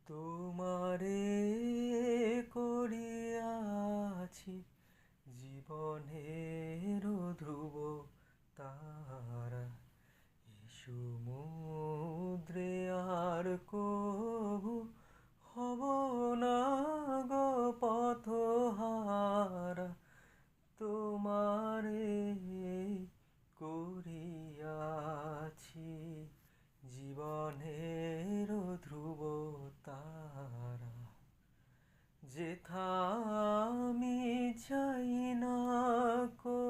তোমারে করিয়াছি জীবনের ধ্রুব তারা, এ সমুদ্রে আর কভু হব না গো পথহারা। তোমারে করিয়াছি জীবনের ধ্রুব তারা, যেথা আমি চাই না কো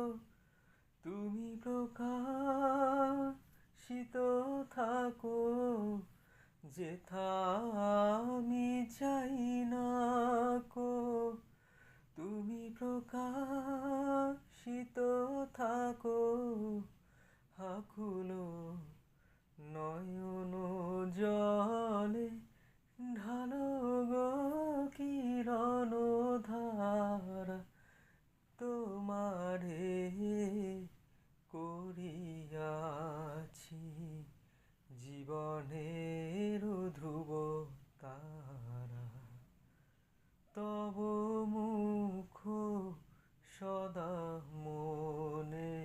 তুমি প্রকাশিত থাকো। যেথা আমি চাই না কো তুমি প্রকাশিত থাকো। আকুল নয়ন জলে ঢালো গো কিরণ ধারা, তোমারে করিয়াছি জীবনের ধ্রুব তারা। তব মুখ সদা মনে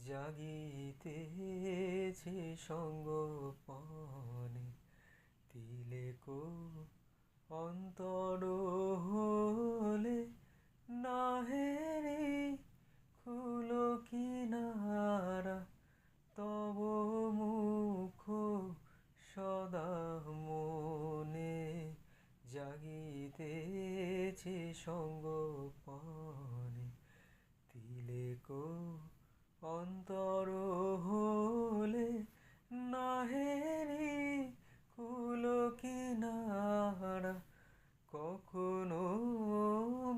জাগিতেছে সঙ্গপনে, তিলেক অন্তর হলে নাহেরি কুল কিনারা। তব মুখ সদা মনে জাগিতেছে সঙ্গপনে, তিলেক অন্তর হলে নাহেরি কুল কিনারা। কখনো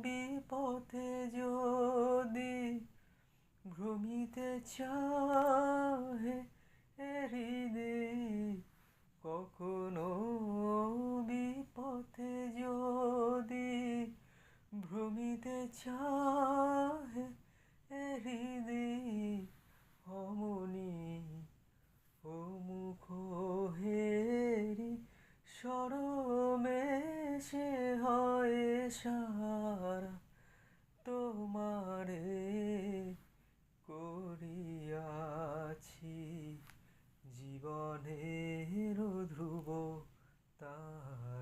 বিপথে যদি ভ্রমিতে চাহে হৃদয়, কখনো বিপথে যদি ভ্রমিতে চাহে হৃদয়, অমনি ও মুখ হেরি সরমে হয় সারা। তোমারে করিয়াছি জীবনের ধ্রুব তারা।